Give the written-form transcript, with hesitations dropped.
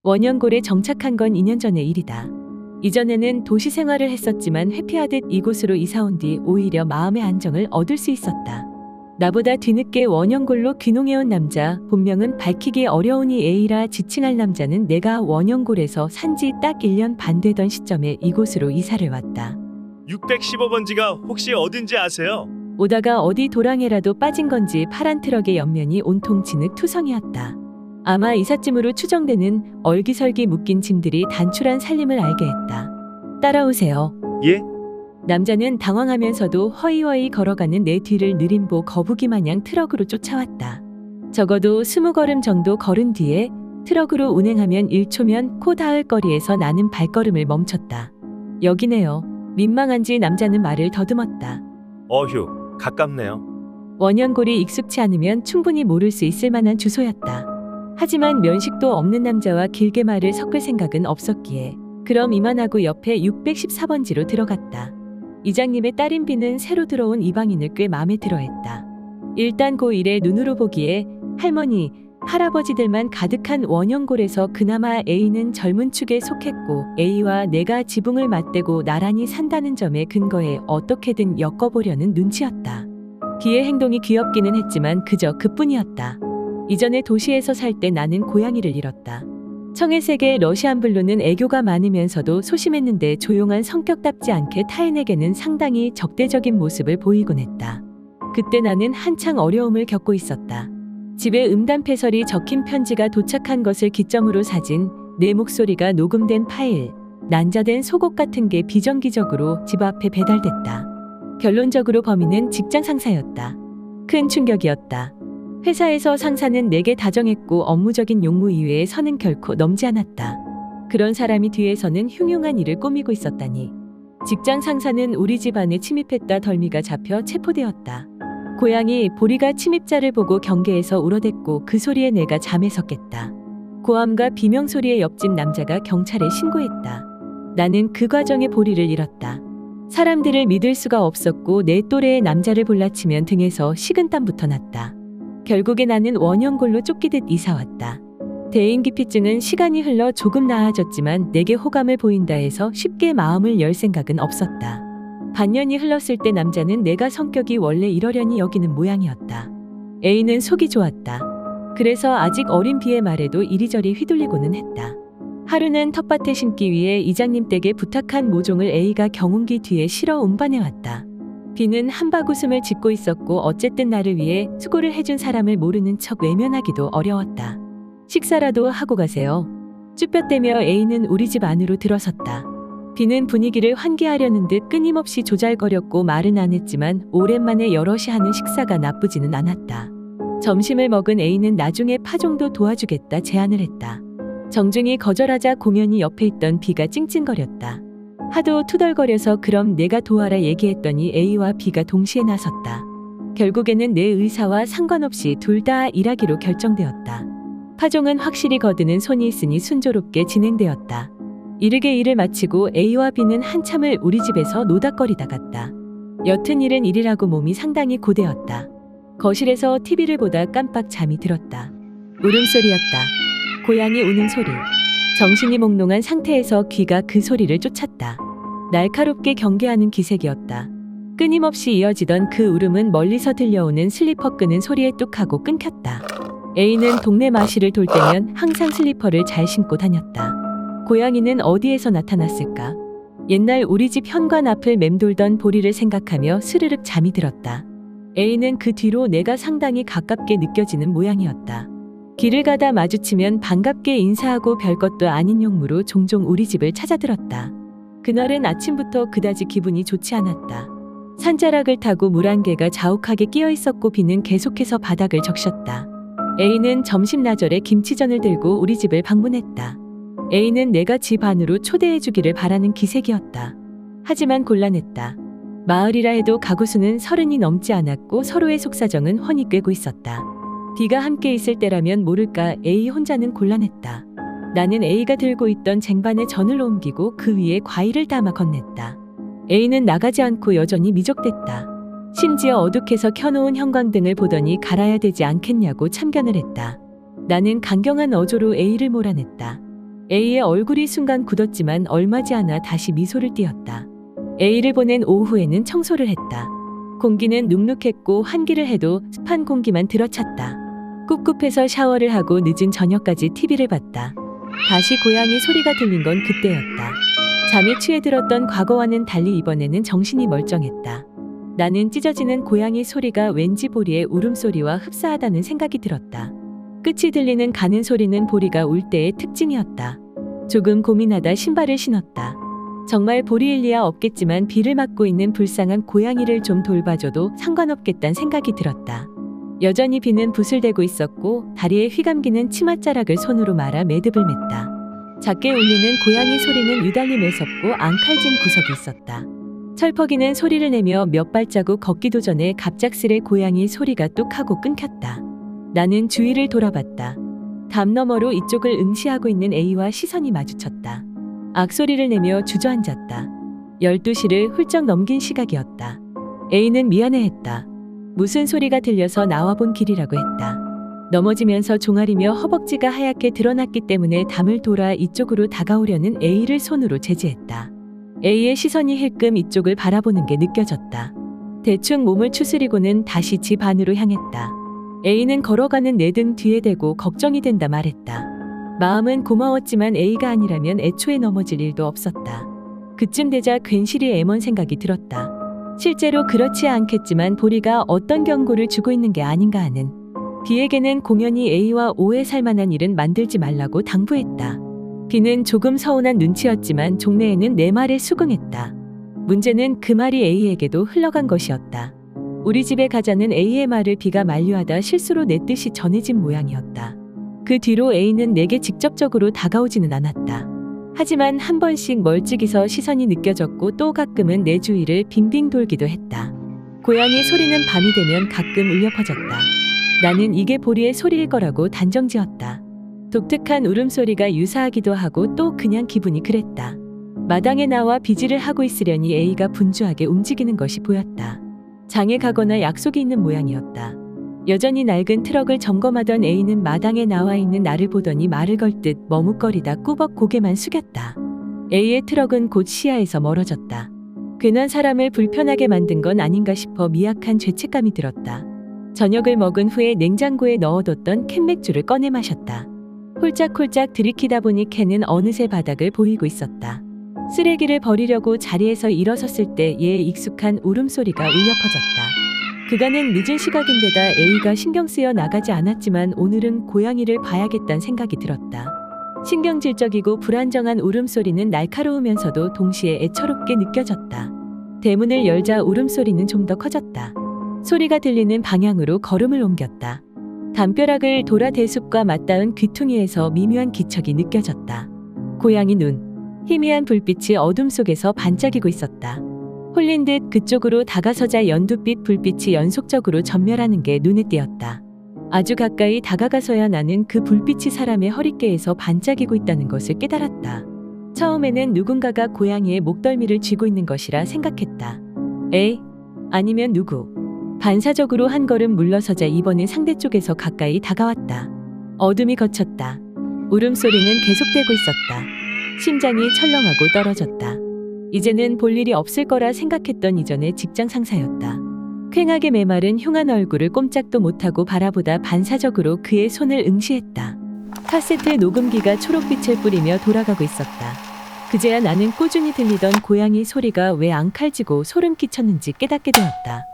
원형골에 정착한 건 2년 전의 일이다. 이전에는 도시 생활을 했었지만 회피하듯 이곳으로 이사온 뒤 오히려 마음의 안정을 얻을 수 있었다. 나보다 뒤늦게 원형골로 귀농해온 남자, 본명은 밝히기 어려우니 A라 지칭할 남자는 내가 원형골에서 산지 딱 1년 반 되던 시점에 이곳으로 이사를 왔다. 615번지가 혹시 어딘지 아세요? 오다가 어디 도랑에라도 빠진 건지 파란 트럭의 옆면이 온통 진흙 투성이었다. 아마 이삿짐으로 추정되는 얼기설기 묶인 짐들이 단출한 살림을 알게 했다. 따라오세요. 예? 남자는 당황하면서도 허이허이 걸어가는 내 뒤를 느림보 거북이 마냥 트럭으로 쫓아왔다. 적어도 20걸음 정도 걸은 뒤에 트럭으로 운행하면 1초면 코 닿을 거리에서 나는 발걸음을 멈췄다. 여기네요. 민망한지 남자는 말을 더듬었다. 어휴, 가깝네요. 원형골이 익숙치 않으면 충분히 모를 수 있을 만한 주소였다. 하지만 면식도 없는 남자와 길게 말을 섞을 생각은 없었기에 그럼 이만하고 옆에 614번지로 들어갔다. 이장님의 딸인 비는 새로 들어온 이방인을 꽤 마음에 들어했다. 일단 고1의 눈으로 보기에 할머니, 할아버지들만 가득한 원형골에서 그나마 A는 젊은 축에 속했고 A와 내가 지붕을 맞대고 나란히 산다는 점에 근거해 어떻게든 엮어보려는 눈치였다. B의 행동이 귀엽기는 했지만 그저 그뿐이었다. 이전에 도시에서 살 때 나는 고양이를 잃었다. 청해색의 러시안 블루는 애교가 많으면서도 소심했는데 조용한 성격답지 않게 타인에게는 상당히 적대적인 모습을 보이곤 했다. 그때 나는 한창 어려움을 겪고 있었다. 집에 음담패설이 적힌 편지가 도착한 것을 기점으로 사진, 내 목소리가 녹음된 파일, 난자된 속옷 같은 게 비정기적으로 집 앞에 배달됐다. 결론적으로 범인은 직장 상사였다. 큰 충격이었다. 회사에서 상사는 내게 다정했고 업무적인 용무 이외에 선은 결코 넘지 않았다. 그런 사람이 뒤에서는 흉흉한 일을 꾸미고 있었다니. 직장 상사는 우리 집 안에 침입했다 덜미가 잡혀 체포되었다. 고양이 보리가 침입자를 보고 경계에서 울어댔고 그 소리에 내가 잠에서 깼다. 고함과 비명소리에 옆집 남자가 경찰에 신고했다. 나는 그 과정에 보리를 잃었다. 사람들을 믿을 수가 없었고 내 또래의 남자를 볼라치면 등에서 식은땀부터 났다. 결국에 나는 원형골로 쫓기듯 이사왔다. 대인기피증은 시간이 흘러 조금 나아졌지만 내게 호감을 보인다 해서 쉽게 마음을 열 생각은 없었다. 반년이 흘렀을 때 남자는 내가 성격이 원래 이러려니 여기는 모양이었다. A는 속이 좋았다. 그래서 아직 어린 B의 말에도 이리저리 휘둘리고는 했다. 하루는 텃밭에 심기 위해 이장님 댁에 부탁한 모종을 A가 경운기 뒤에 실어 운반해왔다. B는 한바구음을 짓고 있었고 어쨌든 나를 위해 수고를 해준 사람을 모르는 척 외면하기도 어려웠다. 식사라도 하고 가세요. 쭈뼛대며 A는 우리 집 안으로 들어섰다. B는 분위기를 환기하려는 듯 끊임없이 조잘거렸고 말은 안 했지만 오랜만에 여럿이 하는 식사가 나쁘지는 않았다. 점심을 먹은 A는 나중에 파종도 도와주겠다 제안을 했다. 정중히 거절하자 공연히 옆에 있던 B가 찡찡거렸다. 하도 투덜거려서 그럼 내가 도와라 얘기했더니 A와 B가 동시에 나섰다. 결국에는 내 의사와 상관없이 둘 다 일하기로 결정되었다. 파종은 확실히 거드는 손이 있으니 순조롭게 진행되었다. 이르게 일을 마치고 A와 B는 한참을 우리 집에서 노닥거리다 갔다. 옅은 일은 일이라고 몸이 상당히 고되었다. 거실에서 TV를 보다 깜빡 잠이 들었다. 울음소리였다. 고양이 우는 소리. 정신이 몽롱한 상태에서 귀가 그 소리를 쫓았다. 날카롭게 경계하는 기색이었다. 끊임없이 이어지던 그 울음은 멀리서 들려오는 슬리퍼 끄는 소리에 뚝하고 끊겼다. A는 동네 마실을 돌 때면 항상 슬리퍼를 잘 신고 다녔다. 고양이는 어디에서 나타났을까? 옛날 우리 집 현관 앞을 맴돌던 보리를 생각하며 스르륵 잠이 들었다. A는 그 뒤로 내가 상당히 가깝게 느껴지는 모양이었다. 길을 가다 마주치면 반갑게 인사하고 별것도 아닌 용무로 종종 우리 집을 찾아들었다. 그날은 아침부터 그다지 기분이 좋지 않았다. 산자락을 타고 물 한 개가 자욱하게 끼어 있었고 B는 계속해서 바닥을 적셨다. A는 점심 나절에 김치전을 들고 우리 집을 방문했다. A는 내가 집 안으로 초대해주기를 바라는 기색이었다. 하지만 곤란했다. 마을이라 해도 가구 수는 30이 넘지 않았고 서로의 속사정은 훤히 꿰고 있었다. B가 함께 있을 때라면 모를까 A 혼자는 곤란했다. 나는 A가 들고 있던 쟁반에 전을 옮기고 그 위에 과일을 담아 건넸다. A는 나가지 않고 여전히 미적댔다. 심지어 어둑해서 켜놓은 형광등을 보더니 갈아야 되지 않겠냐고 참견을 했다. 나는 강경한 어조로 A를 몰아냈다. A의 얼굴이 순간 굳었지만 얼마지 않아 다시 미소를 띄었다. A를 보낸 오후에는 청소를 했다. 공기는 눅눅했고 환기를 해도 습한 공기만 들어찼다. 꿉꿉해서 샤워를 하고 늦은 저녁까지 TV를 봤다. 다시 고양이 소리가 들린 건 그때였다. 잠에 취해 들었던 과거와는 달리 이번에는 정신이 멀쩡했다. 나는 찢어지는 고양이 소리가 왠지 보리의 울음소리와 흡사하다는 생각이 들었다. 끝이 들리는 가는 소리는 보리가 울 때의 특징이었다. 조금 고민하다 신발을 신었다. 정말 보리일 리야 없겠지만 비를 맞고 있는 불쌍한 고양이를 좀 돌봐줘도 상관없겠단 생각이 들었다. 여전히 비는 붓을 대고 있었고 다리에 휘감기는 치맛자락을 손으로 말아 매듭을 맸다. 작게 울리는 고양이 소리는 유달리 매섭고 앙칼진 구석이 있었다. 철퍽이는 소리를 내며 몇 발자국 걷기도 전에 갑작스레 고양이 소리가 뚝 하고 끊겼다. 나는 주위를 돌아봤다. 담 너머로 이쪽을 응시하고 있는 A와 시선이 마주쳤다. 악소리를 내며 주저앉았다. 12시를 훌쩍 넘긴 시각이었다. A는 미안해했다. 무슨 소리가 들려서 나와본 길이라고 했다. 넘어지면서 종아리며 허벅지가 하얗게 드러났기 때문에 담을 돌아 이쪽으로 다가오려는 A를 손으로 제지했다. A의 시선이 힐끔 이쪽을 바라보는 게 느껴졌다. 대충 몸을 추스리고는 다시 집 안으로 향했다. A는 걸어가는 내 등 뒤에 대고 걱정이 된다 말했다. 마음은 고마웠지만 A가 아니라면 애초에 넘어질 일도 없었다. 그쯤 되자 괜시리 애먼 생각이 들었다. 실제로 그렇지 않겠지만 보리가 어떤 경고를 주고 있는 게 아닌가 하는. B에게는 공연히 A와 오해 살 만한 일은 만들지 말라고 당부했다. B는 조금 서운한 눈치였지만 종래에는 내 말에 수긍했다. 문제는 그 말이 A에게도 흘러간 것이었다. 우리 집에 가자는 A의 말을 B가 만류하다 실수로 내 뜻이 전해진 모양이었다. 그 뒤로 A는 내게 직접적으로 다가오지는 않았다. 하지만 한 번씩 멀찍이서 시선이 느껴졌고 또 가끔은 내 주위를 빙빙 돌기도 했다. 고양이 소리는 밤이 되면 가끔 울려 퍼졌다. 나는 이게 보리의 소리일 거라고 단정지었다. 독특한 울음소리가 유사하기도 하고 또 그냥 기분이 그랬다. 마당에 나와 비질을 하고 있으려니 A가 분주하게 움직이는 것이 보였다. 장에 가거나 약속이 있는 모양이었다. 여전히 낡은 트럭을 점검하던 A는 마당에 나와 있는 나를 보더니 말을 걸 듯 머뭇거리다 꾸벅 고개만 숙였다. A의 트럭은 곧 시야에서 멀어졌다. 괜한 사람을 불편하게 만든 건 아닌가 싶어 미약한 죄책감이 들었다. 저녁을 먹은 후에 냉장고에 넣어뒀던 캔맥주를 꺼내 마셨다. 홀짝홀짝 들이키다 보니 캔은 어느새 바닥을 보이고 있었다. 쓰레기를 버리려고 자리에서 일어섰을 때 얘의 익숙한 울음소리가 울려 퍼졌다. 그간은 늦은 시각인데다 A가 신경 쓰여 나가지 않았지만 오늘은 고양이를 봐야겠다는 생각이 들었다. 신경질적이고 불안정한 울음소리는 날카로우면서도 동시에 애처롭게 느껴졌다. 대문을 열자 울음소리는 좀 더 커졌다. 소리가 들리는 방향으로 걸음을 옮겼다. 담벼락을 돌아 대숲과 맞닿은 귀퉁이에서 미묘한 기척이 느껴졌다. 고양이 눈. 희미한 불빛이 어둠 속에서 반짝이고 있었다. 홀린 듯 그쪽으로 다가서자 연두빛 불빛이 연속적으로 전멸하는 게 눈에 띄었다. 아주 가까이 다가가서야 나는 그 불빛이 사람의 허리께에서 반짝이고 있다는 것을 깨달았다. 처음에는 누군가가 고양이의 목덜미를 쥐고 있는 것이라 생각했다. 에이, 아니면 누구. 반사적으로 한 걸음 물러서자 이번엔 상대 쪽에서 가까이 다가왔다. 어둠이 걷혔다. 울음소리는 계속되고 있었다. 심장이 철렁하고 떨어졌다. 이제는 볼 일이 없을 거라 생각했던 이전의 직장 상사였다. 퀭하게 메마른 흉한 얼굴을 꼼짝도 못하고 바라보다 반사적으로 그의 손을 응시했다. 카세트 녹음기가 초록빛을 뿌리며 돌아가고 있었다. 그제야 나는 꾸준히 들리던 고양이 소리가 왜 앙칼지고 소름 끼쳤는지 깨닫게 되었다.